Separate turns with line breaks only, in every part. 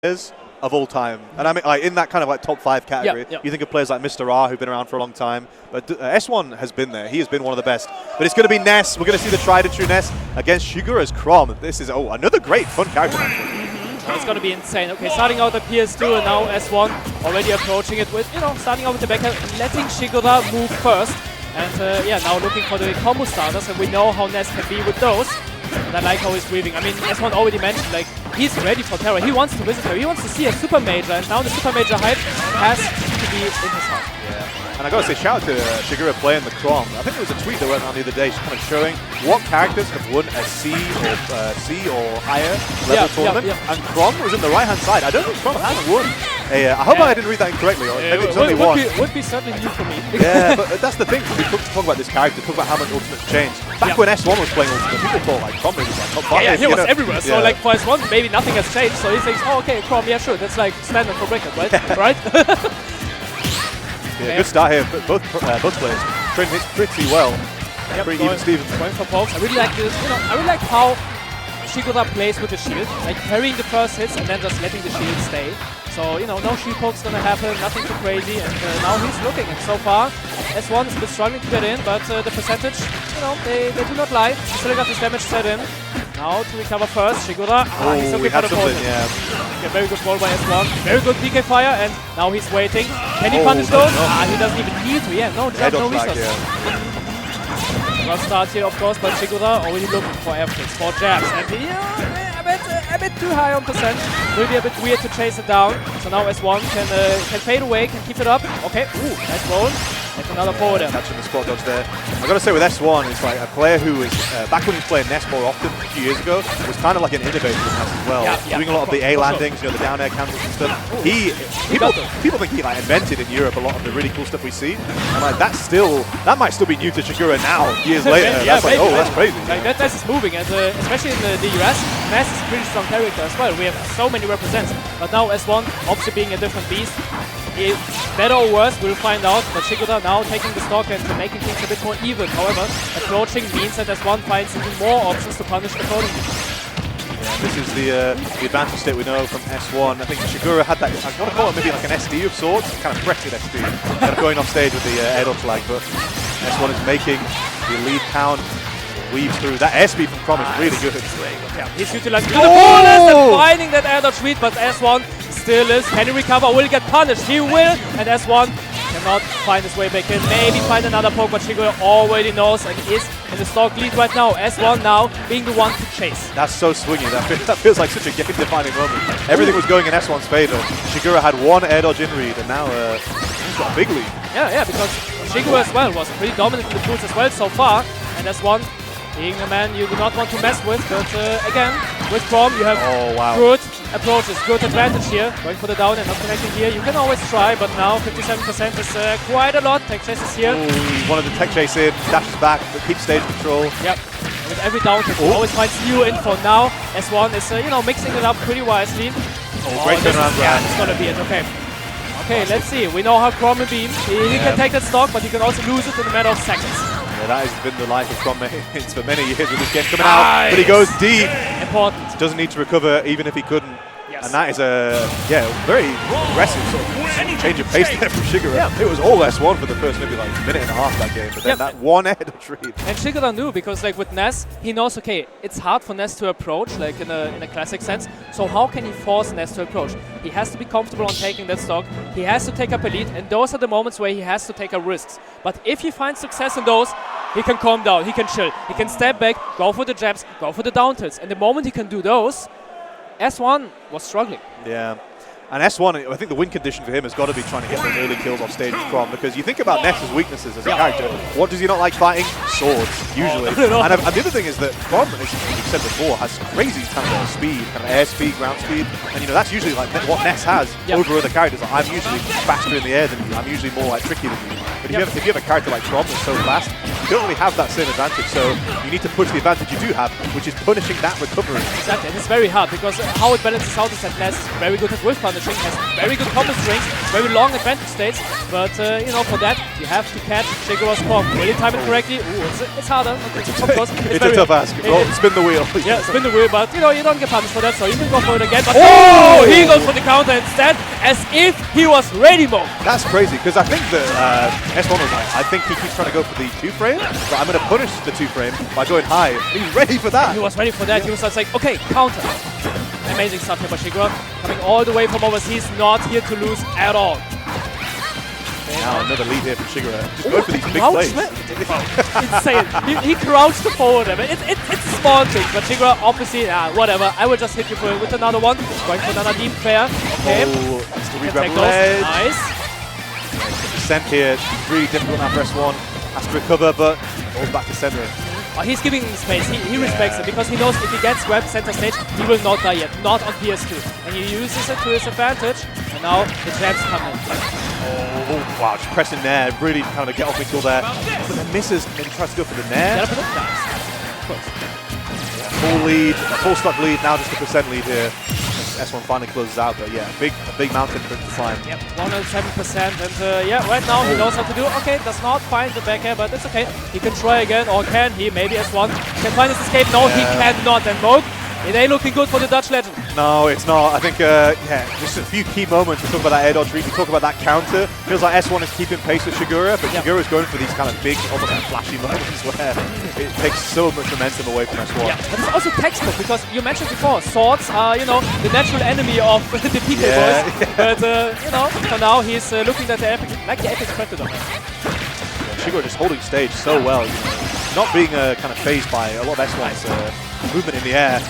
of all time. And I mean, like, in that kind of like top 5 category,
Yeah.
you think of players like Mr. R, who've been around for a long time, but S1 has been there. He has been one of the best. But it's going to be Ness. We're going to see the tried and true Ness against Shigura's Chrom. This is, another great fun character match.
It's going to be insane. Okay, starting out the PS2 and now S1 already approaching it with, starting out with the backer, letting Shigura move first. And yeah, now looking for the combo starters, and we know how Ness can be with those. And I like how he's weaving. I mean, S1 already mentioned, like, he's ready for Tera. He wants to visit her. He wants to see a Super Major, and now the Super Major hype has to be in his heart.
Yeah. And I got to say, shout out to Shigura playing the Chrom. I think there was a tweet that went on the other day, just kind of showing what characters have won a C or higher level tournament. And Chrom was in the right-hand side. I don't think Chrom hasn't won. I hope I didn't read that incorrectly, or maybe it's only one.
Would be certainly new for me.
Yeah, but that's the thing. We talk about this character, talk about how much Ultimate's changed. Back when S1 was playing Ultimate, people thought like Chrom was like top 5.
Yeah, he was everywhere. So like for S1, maybe nothing has changed. So he thinks, oh, okay, Chrom, yeah, sure, that's like standard for Bracket, right? Right?
Yeah, good start here. Both players trained this pretty well.
Yep,
pretty even Steven.
Going for pokes. I really like this. I really like how Shigura plays with the shield, like parrying the first hits and then just letting the shield stay. So, no shield poke's gonna happen, nothing too crazy, and now he's looking. And so far, S1 is a bit struggling to get in, but the percentage, they do not lie. He still got his damage set in. Now to recover first, Shigura. He's looking for the poison. Yeah, very good roll by S1. Very good PK fire, and now he's waiting. Can he punish those? He doesn't even need to. Yeah, no jump, no resource. Rough start here, of course, but Shigura already looking for airflips, for jabs, and a bit too high on percent. Will be a bit weird to chase it down. So now S1 can fade away, can keep it up. Okay, nice roll. That's another forward.
Catching the spot dodge there. I've got to say with S1, it's like a player who was, back when he was playing Ness more often a few years ago, was kind of like an innovator with Ness as well. Doing a lot of the A landings, the down air cancels and stuff. People think he like invented in Europe a lot of the really cool stuff we see. And like that might still be new to Shigura now, years later. That's like, that's crazy.
Like that Ness is moving, and especially in the US, Ness is a pretty strong character as well. We have so many represents. But now S1, obviously being a different beast, better or worse, we'll find out. But Shigura now taking the stock and making things a bit more even. However, approaching means that S1 finds even more options to punish accordingly.
Yeah, this is the advantage state we know from S1. I think Shigura had that, I'm going to call it maybe like an SD of sorts, kind of pressing SD, kind of going off stage with the air dodge flag, but S1 is making the lead count, weaves through. That airspeed from Chrom is really good.
Yeah, he's utilizing the bonus and finding that air dodge read, but S1 still is. Can he recover? Will he get punished? He will, and S1 cannot find his way back in. Maybe find another poke, but Shigura already knows and is in the stock lead right now. S1 now being the one to chase.
That's so swingy. That feels like such a game-defining moment. Everything was going in S1's favor. Shigura had one air dodge in read, and now he's got a big lead.
Yeah, because Shigura as well was pretty dominant in the pools as well so far, and S1 being a man you do not want to mess with, but again, with Chrom you have good approaches, good advantage here. Going for the down and not connecting here. You can always try, but now 57% is quite a lot. Tech chase is here.
He wanted the tech chase in, dashes back, but keeps stage control.
Yep. With every down he always finds new info. Now S1 is mixing it up pretty wisely.
Great turnaround.
Yeah, it's gonna be it. Okay, let's see. We know how Chrom will be. He can take that stock, but he can also lose it in a matter of seconds.
Yeah, that has been the life of Chrom for many years with this game coming out, but he goes deep.
Important.
Doesn't need to recover, even if he couldn't. Yes. And that is a very aggressive sort of change of pace there from Shigura. Yeah. It was all S1 for the first maybe like minute and a half of that game, but then that one air dodge read.
And Shigura knew, because like with Ness, he knows, okay, it's hard for Ness to approach, like in a classic sense. So how can he force Ness to approach? He has to be comfortable on taking that stock. He has to take up a lead, and those are the moments where he has to take up risks. But if he finds success in those, he can calm down, he can chill, he can step back, go for the jabs, go for the down tilts. And the moment he can do those, S1 was struggling.
Yeah. And S1, I think the win condition for him has got to be trying to get those early kills off stage with Chrom, because you think about Ness's weaknesses as a character. What does he not like fighting? Swords, usually. And the other thing is that Chrom, as you said before, has crazy kind of speed, kind of air speed, ground speed. And that's usually like what Ness has over other characters. Like, I'm usually faster in the air than you. I'm usually more like tricky than you. And if you have a character like Chrom that's so fast, you don't really have that same advantage. So you need to push the advantage you do have, which is punishing that recovery.
Exactly, and it's very hard because how it balances out is that Ness is very good at whiff punishing, has very good combo strings, very long advantage states, but you know, for that you have to catch Shigura's Chrom. Really time it correctly. Ooh, it's harder.
It's a tough ask. Spin the wheel.
Yeah, spin the wheel, but you know, you don't get punished for that, so you will go for it again. But oh, he goes for the counter instead, as if he was ready mode.
That's crazy, because I think that S1 was like, I think he keeps trying to go for the 2-frame, but I'm going to punish the 2-frame by going high. He's ready for that.
He was ready for that. He was just like, okay, counter. Amazing stuff here by Shigura, coming all the way from overseas, not here to lose at all.
Now another lead here from Shigura. Just go for these big plays.
Insane. He crouched forward. It's a small thing, but Shigura obviously, whatever. I will just hit you with another one. Going for another deep fair. Okay.
Oh, that's the regrab ledge.
Nice.
Descent here, really difficult now for S1. Has to recover, but goes back to center.
Oh, he's giving him space. He respects it because he knows if he gets grabbed center stage, he will not die yet. Not on PS2. And he uses it to his advantage. And now the jabs come in.
Oh, wow, just pressing there. Really kind of get off me till there. But then misses and tries to go for the nair. Full lead, full stock lead, now just a % lead here. S1 finally closes out, but yeah, a big mountain for him to climb.
Yep, 107%, and yeah, right now he knows how to do. Okay, does not find the back air, but it's okay. He can try again, or can he? Maybe S1 can find his escape. No, he cannot. And Moog, it ain't looking good for the Dutch legend.
No, it's not. I think, yeah, just a few key moments. We talk about that air dodge read, we talk about that counter. Feels like S1 is keeping pace with Shigura, but Shigura's going for these kind of big, almost like flashy moments where it takes so much momentum away from S1.
Yeah, but it's also textbook, because you mentioned before, swords are, you know, the natural enemy of the PK boys. But, you know, for now he's looking at the epic, like the epic predator.
Shigura just holding stage so well, you know, not being kind of phased by a lot of S1's movement in the air.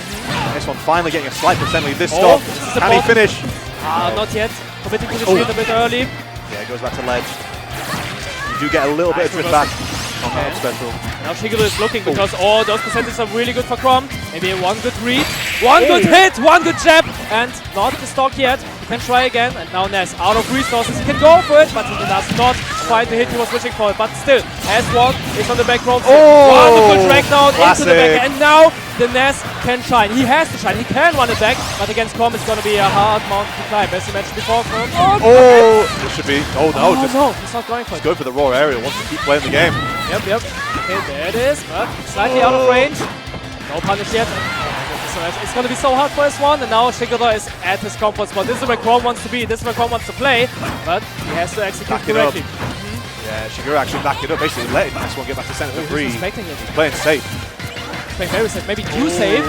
S1 finally getting a slight % lead. This stop, can he finish?
Not yet. Committing to the shield a bit early.
Yeah, it goes back to ledge. You do get a little bit of drift back on that special.
Now Shigura is looking because those percentages are really good for Chrom. Maybe one good read, one good hit, one good jab, and not the stock yet. He can try again, and now Ness out of resources. He can go for it, but he does not find the hit he was wishing for. But still, S1 is on the back row. Wonderful drag down into the back, and now the Ness can shine. He has to shine. He can run it back, but against Chrom it's going to be a hard mountain to climb, as you mentioned before.
This should be. Oh no,
no, he's not going for it.
Go for the raw aerial. Wants to keep playing the game.
Yep. Okay, there it is, but slightly out of range. No punish yet. So it's going to be so hard for S1, and now Shigura is at his comfort spot. This is where Chrom wants to be. This is where Chrom wants to play, but he has to execute correctly.
Yeah, Shigura actually backed it up, basically letting S1 get back to center for free.
He's
playing safe.
Playing very safe, maybe too safe.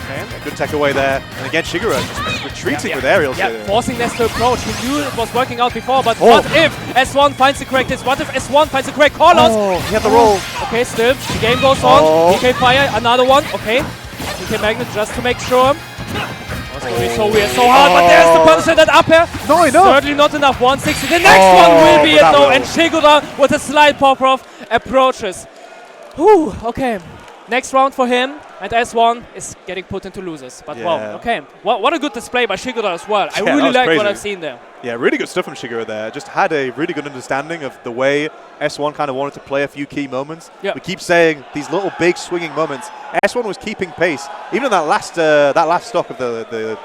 Okay. Good tech away there. And again, Shigura just retreating with aerials.
Yeah, forcing Ness to approach. He knew it was working out before, but what if S1 finds the correct hits? What if S1 finds the correct call-outs?
He had the roll.
Okay, still, the game goes on. DK Fire, another one. Okay, DK Magnet just to make sure. It's going to be so weird, so hard, but there's the punish that up air.
No, enough.
Certainly not enough. 160. The next one will be it, though, and Shigura with a slight pop-off approaches. Whew, okay. Next round for him, and S1 is getting put into losers. But wow, okay. What a good display by Shigura as well. I really like what I've seen there.
Yeah, really good stuff from Shigura there. Just had a really good understanding of the way S1 kind of wanted to play a few key moments. We keep saying these little big swinging moments. S1 was keeping pace. Even in that last stock of the